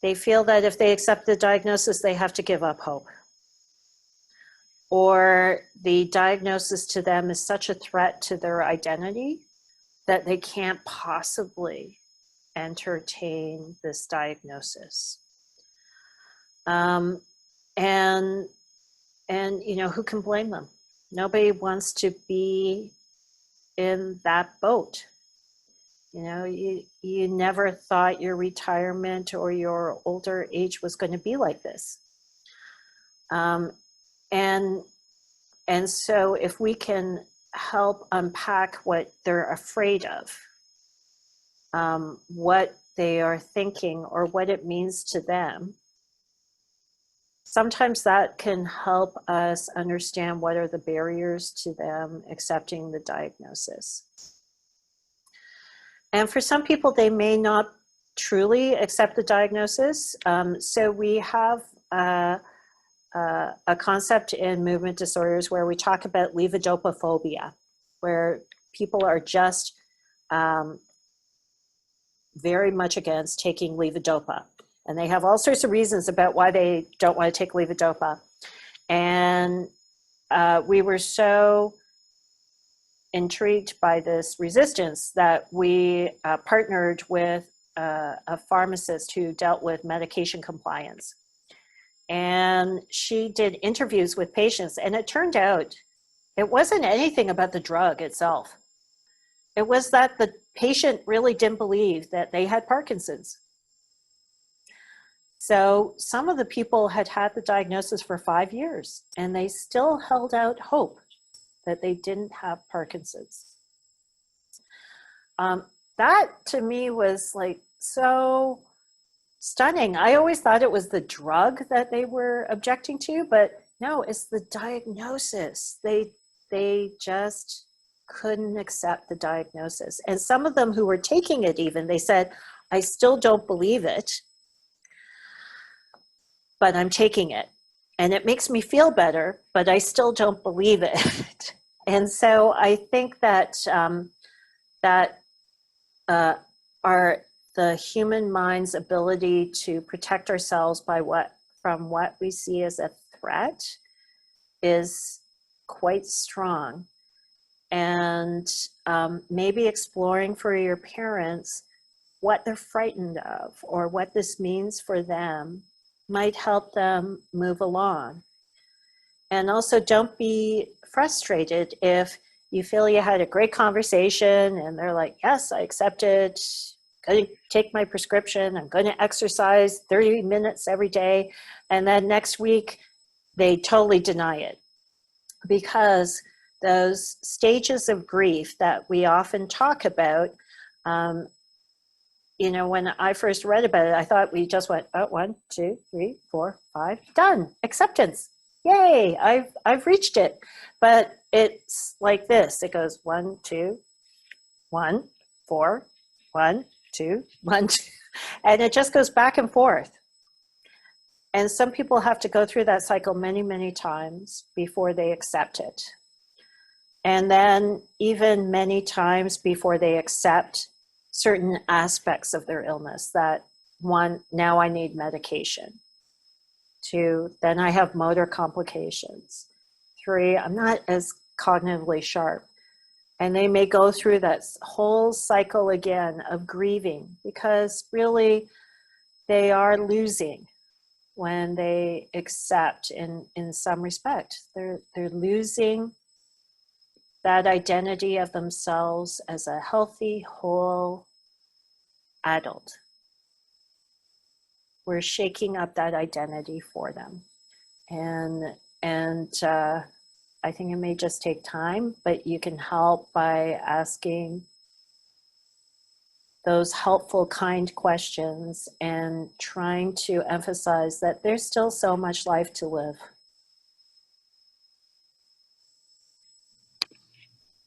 they feel that if they accept the diagnosis, they have to give up hope. Or the diagnosis to them is such a threat to their identity that they can't possibly entertain this diagnosis. And you know, who can blame them? Nobody wants to be in that boat. You know, you never thought your retirement or your older age was going to be like this. And so if we can help unpack what they're afraid of, what they are thinking or what it means to them, sometimes that can help us understand what are the barriers to them accepting the diagnosis. And for some people, they may not truly accept the diagnosis. So we have a concept in movement disorders where we talk about Levodopa Phobia, where people are just very much against taking levodopa. And they have all sorts of reasons about why they don't want to take levodopa. And we were so intrigued by this resistance that we partnered with a pharmacist who dealt with medication compliance. And she did interviews with patients, and it turned out it wasn't anything about the drug itself. It was that the patient really didn't believe that they had Parkinson's. So some of the people had had the diagnosis for 5 years, and they still held out hope that they didn't have Parkinson's. That to me was like so stunning. I always thought it was the drug that they were objecting to, but no, it's the diagnosis. They just couldn't accept the diagnosis. And some of them who were taking it even, they said, I still don't believe it, but I'm taking it. And it makes me feel better, but I still don't believe it. And so I think that the human mind's ability to protect ourselves from what we see as a threat is quite strong. And maybe exploring for your parents what they're frightened of or what this means for them might help them move along. And also don't be frustrated if you feel you had a great conversation and they're like, yes, I accept it, I'm going to take my prescription, I'm going to exercise 30 minutes every day. And then next week, they totally deny it. Because those stages of grief that we often talk about, you know, when I first read about it, I thought we just went, oh, 1, 2, 3, 4, 5, done, acceptance. Yay, I've reached it. But it's like this. It goes 1, 2, 1, 4, 1, 2, 1, 2. And it just goes back and forth. And some people have to go through that cycle many, many times before they accept it. And then even many times before they accept certain aspects of their illness, that 1, now I need medication. 2, then I have motor complications. 3, I'm not as cognitively sharp. And they may go through that whole cycle again of grieving, because really they are losing when they accept in some respect. They're losing that identity of themselves as a healthy, whole adult. We're shaking up that identity for them. And I think it may just take time, but you can help by asking those helpful, kind questions and trying to emphasize that there's still so much life to live.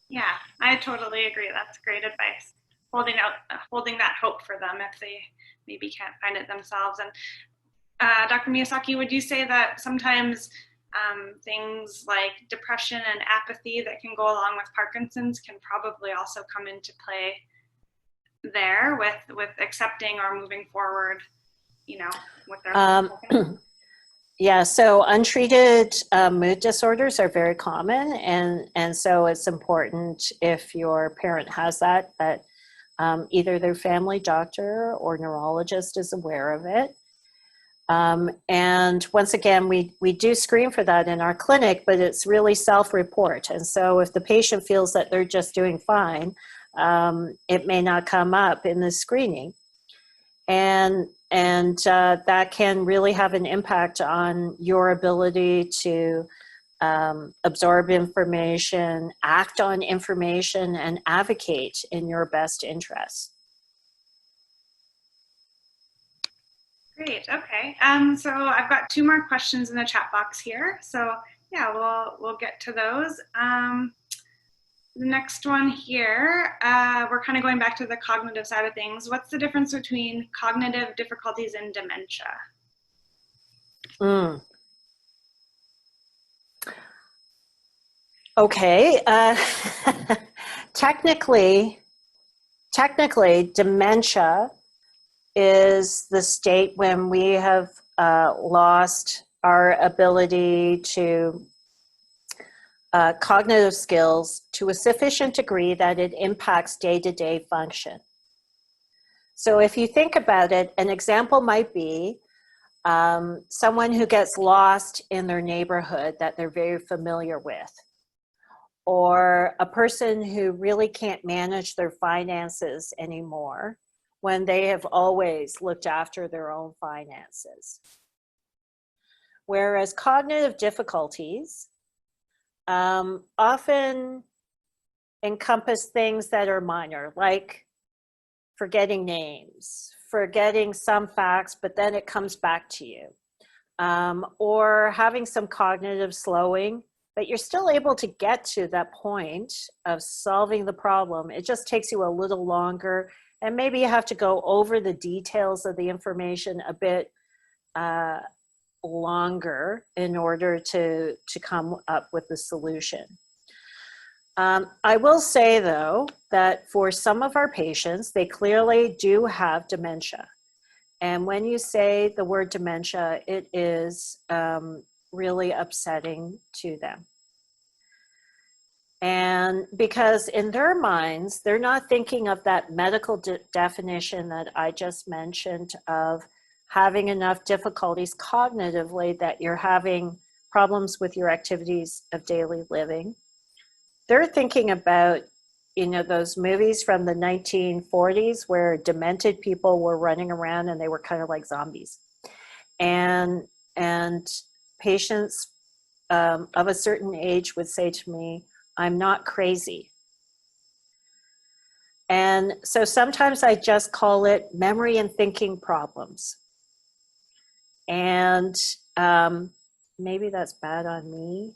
Yeah, I totally agree. That's great advice. Holding that hope for them if they maybe can't find it themselves. And Dr. Miyasaki, would you say that sometimes things like depression and apathy that can go along with Parkinson's can probably also come into play there with accepting or moving forward, you know, with their Yeah, so untreated mood disorders are very common, and so it's important if your parent has that either their family doctor or neurologist is aware of it. And once again, we do screen for that in our clinic, but it's really self-report. And so if the patient feels that they're just doing fine, it may not come up in the screening. And that can really have an impact on your ability to absorb information, act on information, and advocate in your best interests. Great. Okay. So I've got 2 more questions in the chat box here. So yeah, we'll get to those. The next one here, we're kind of going back to the cognitive side of things. What's the difference between cognitive difficulties and dementia? Okay. Technically, dementia is the state when we have lost our ability to cognitive skills to a sufficient degree that it impacts day-to-day function. So if you think about it, an example might be someone who gets lost in their neighborhood that they're very familiar with, or a person who really can't manage their finances anymore when they have always looked after their own finances. Whereas cognitive difficulties often encompass things that are minor, like forgetting names, forgetting some facts, but then it comes back to you, or having some cognitive slowing, but you're still able to get to that point of solving the problem. It just takes you a little longer, and maybe you have to go over the details of the information a bit longer in order to come up with the solution. I will say, though, that for some of our patients, they clearly do have dementia. And when you say the word dementia, it is really upsetting to them. And because in their minds, they're not thinking of that medical definition that I just mentioned of having enough difficulties cognitively that you're having problems with your activities of daily living. They're thinking about, you know, those movies from the 1940s where demented people were running around and they were kind of like zombies. And patients of a certain age would say to me, "I'm not crazy." And so sometimes I just call it memory and thinking problems. And maybe that's bad on me.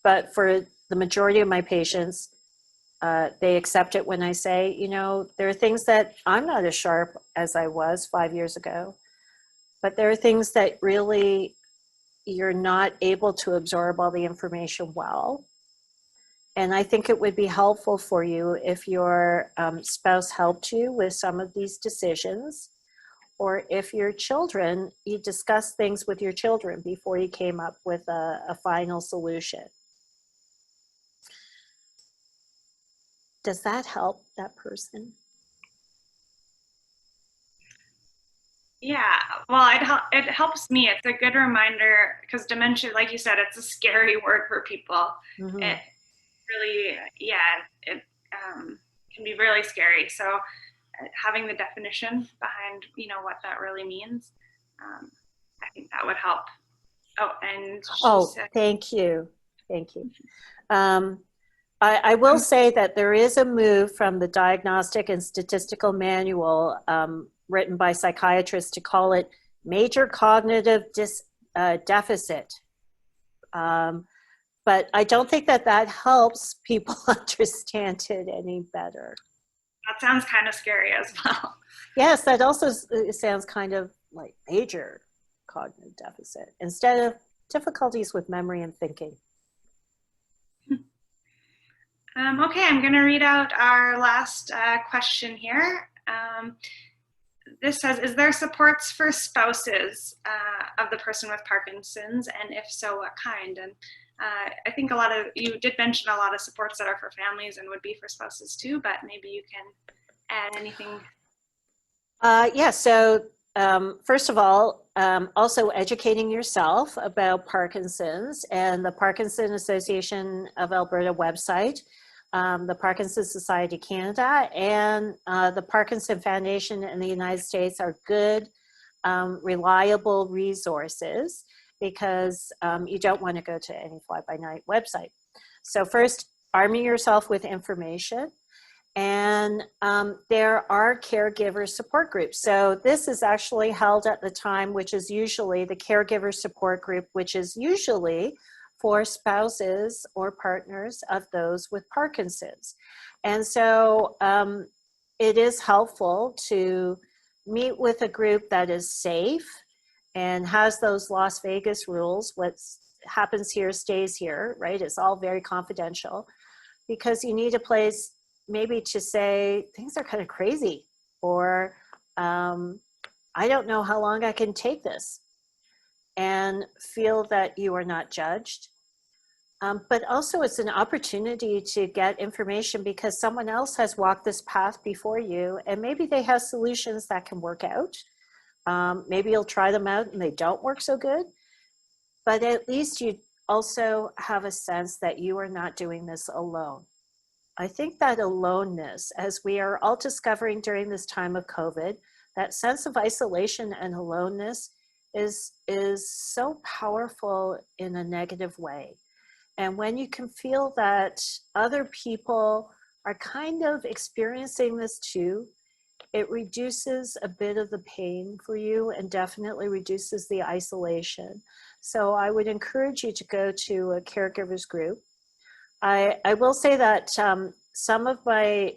But for the majority of my patients, they accept it when I say, you know, there are things that I'm not as sharp as I was 5 years ago, but there are things that really you're not able to absorb all the information well. And I think it would be helpful for you if your spouse helped you with some of these decisions, or if your children, you discuss things with your children before you came up with a final solution. Does that help that person? Yeah, well, it helps me. It's a good reminder because dementia, like you said, it's a scary word for people. Mm-hmm. It really, yeah, it can be really scary. So having the definition behind, you know, what that really means, I think that would help. Oh, and she said, thank you. Thank you. I will say that there is a move from the Diagnostic and Statistical Manual written by psychiatrists to call it major cognitive deficit. But I don't think that that helps people understand it any better. that sounds kind of scary as well. Yes, that also sounds kind of like major cognitive deficit instead of difficulties with memory and thinking. Okay, I'm going to read out our last question here. This says, is there supports for spouses of the person with Parkinson's? And if so, what kind? And I think you did mention a lot of supports that are for families and would be for spouses too, but maybe you can add anything. Yeah, so first of all, also educating yourself about Parkinson's and the Parkinson Association of Alberta website, the Parkinson Society Canada, and the Parkinson Foundation in the United States are good, reliable resources because you don't want to go to any fly-by-night website. So first, arming yourself with information. And there are caregiver support groups. So this is actually held at the time, which is usually the caregiver support group, which is usually for spouses or partners of those with Parkinson's. And so it is helpful to meet with a group that is safe and has those Las Vegas rules. What happens here stays here, right? It's all very confidential because you need a place maybe to say things are kind of crazy, or I don't know how long I can take this, and feel that you are not judged. But also it's an opportunity to get information because someone else has walked this path before you, and maybe they have solutions that can work out. Maybe you'll try them out and they don't work so good, but at least you also have a sense that you are not doing this alone. I think that aloneness, as we are all discovering during this time of COVID, that sense of isolation and aloneness is so powerful in a negative way. And when you can feel that other people are kind of experiencing this too, it reduces a bit of the pain for you and definitely reduces the isolation. So I would encourage you to go to a caregivers group. I will say that some of my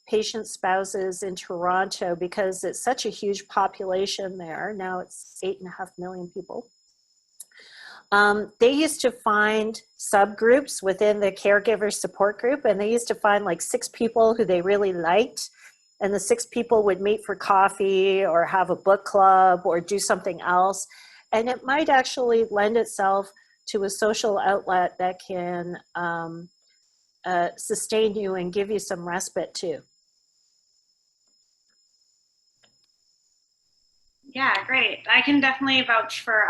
patient spouses in Toronto, because it's such a huge population there, now it's 8.5 million people, they used to find subgroups within the caregiver support group, and they used to find like 6 people who they really liked, and the 6 people would meet for coffee or have a book club or do something else, and it might actually lend itself to a social outlet that can sustain you and give you some respite too. Yeah, great. I can definitely vouch for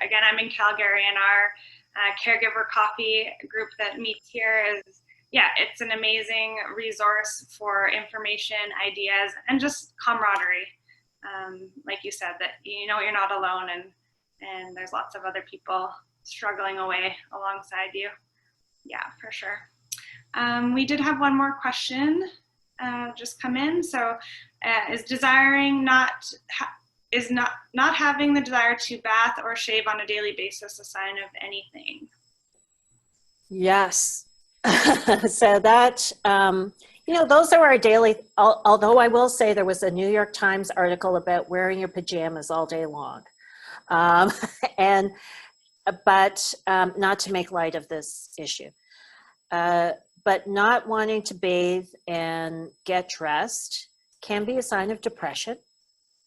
again, I'm in Calgary, and our caregiver coffee group that meets here is, yeah, it's an amazing resource for information, ideas, and just camaraderie. Like you said, that you know you're not alone, and there's lots of other people struggling away alongside you. Yeah, for sure. We did have one more question just come in. So, is not having the desire to bath or shave on a daily basis a sign of anything? Yes. So that, you know, those are our daily, although I will say there was a New York Times article about wearing your pajamas all day long. And, but not to make light of this issue. But not wanting to bathe and get dressed can be a sign of depression,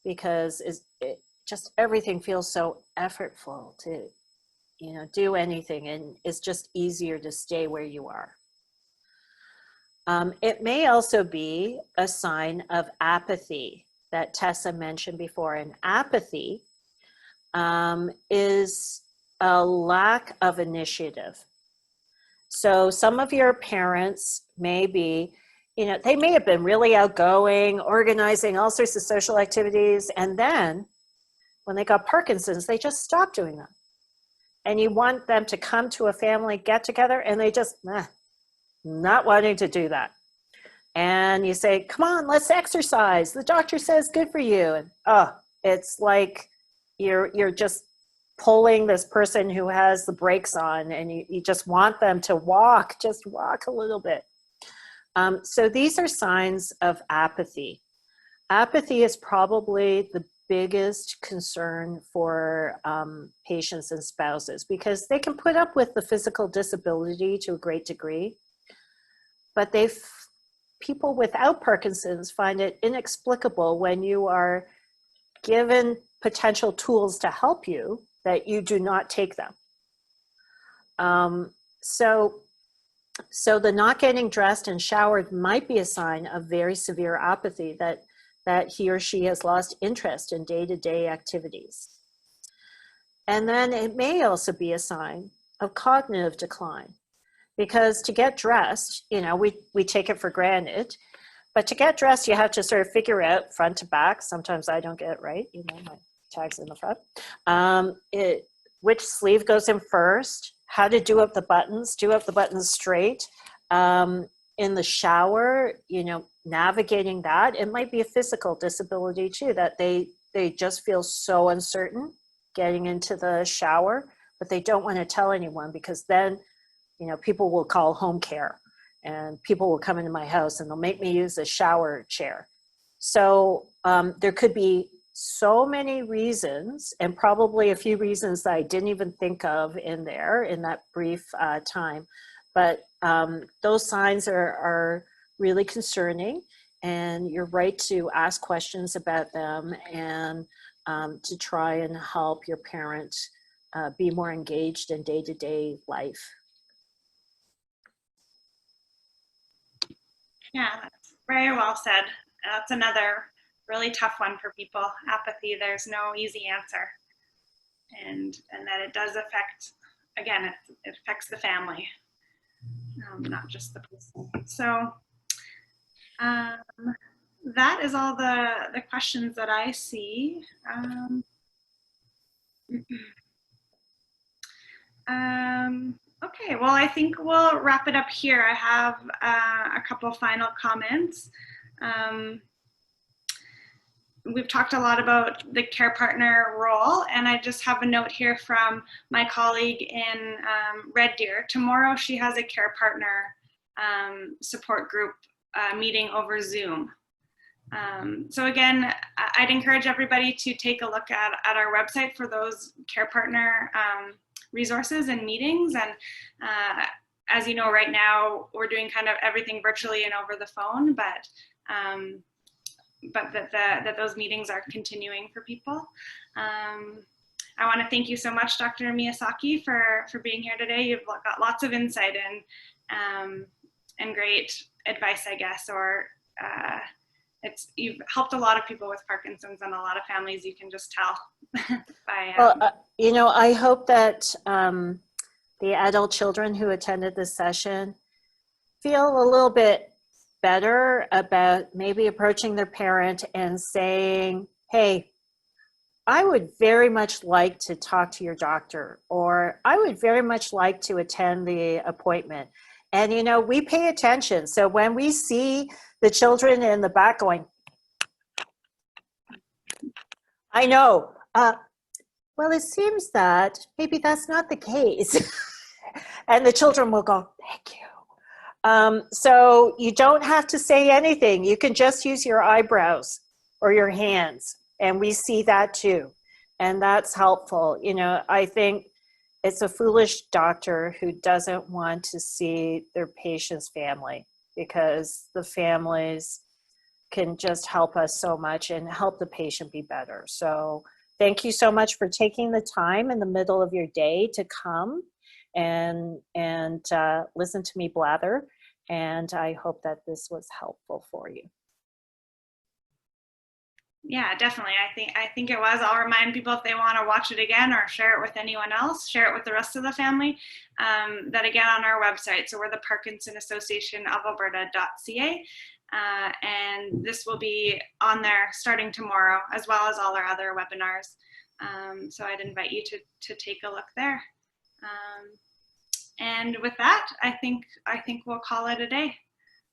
because just everything feels so effortful to, you know, do anything, and it's just easier to stay where you are. It may also be a sign of apathy that Tessa mentioned before, and apathy is a lack of initiative. So some of your parents may be, you know, they may have been really outgoing, organizing all sorts of social activities, and then when they got Parkinson's, they just stopped doing them. And you want them to come to a family get together, and they just not wanting to do that. And you say, come on, let's exercise. The doctor says good for you. And it's like you're just pulling this person who has the brakes on, and you just want them to just walk a little bit. So these are signs of apathy. Apathy is probably the biggest concern for patients and spouses, because they can put up with the physical disability to a great degree, but people without Parkinson's find it inexplicable when you are given potential tools to help you that you do not take them. So the not getting dressed and showered might be a sign of very severe apathy, that he or she has lost interest in day-to-day activities. And then it may also be a sign of cognitive decline, because to get dressed, you know, we take it for granted, but to get dressed, you have to sort of figure out front to back. Sometimes I don't get it right, you know, my tag's in the front. Which sleeve goes in first, how to do up the buttons straight. In the shower, you know, navigating that. It might be a physical disability too, that they just feel so uncertain getting into the shower, but they don't want to tell anyone, because then, you know, people will call home care, and people will come into my house and they'll make me use a shower chair. So there could be so many reasons, and probably a few reasons that I didn't even think of in that brief time. But those signs are really concerning, and you're right to ask questions about them, and to try and help your parent be more engaged in day-to-day life. Yeah, that's very well said. That's another really tough one for people. Apathy, there's no easy answer. And that it does affect, again, it affects the family, not just the person. So that is all the questions that I see. Okay, well, I think we'll wrap it up here. I have a couple final comments. We've talked a lot about the care partner role, and I just have a note here from my colleague in Red Deer. Tomorrow she has a care partner support group meeting over Zoom. So again, I'd encourage everybody to take a look at our website for those care partner resources and meetings. And as you know, right now we're doing kind of everything virtually and over the phone, but that those meetings are continuing for people. I want to thank you so much, Dr. Miyasaki, for being here today. You've got lots of insight and great advice, I guess, or you've helped a lot of people with Parkinson's and a lot of families, you can just tell. Well, you know, I hope that the adult children who attended this session feel a little bit better about maybe approaching their parent and saying, hey, I would very much like to talk to your doctor, or I would very much like to attend the appointment. And, you know, we pay attention. So when we see the children in the back going, I know, well, it seems that maybe that's not the case. And the children will go, thank you. So you don't have to say anything. You can just use your eyebrows or your hands. And we see that too. And that's helpful. You know, I think it's a foolish doctor who doesn't want to see their patient's family, because the families can just help us so much and help the patient be better. So thank you so much for taking the time in the middle of your day to come and listen to me blather. And I hope that this was helpful for you. Yeah, definitely. I think it was. I'll remind people, if they want to watch it again or share it with anyone else, share it with the rest of the family, that again on our website. So we're the Parkinson Association of Alberta.ca. And this will be on there starting tomorrow, as well as all our other webinars. So I'd invite you to take a look there. And with that, I think we'll call it a day.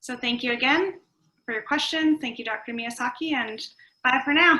So thank you again for your questions. Thank you, Dr. Miyasaki, and bye for now.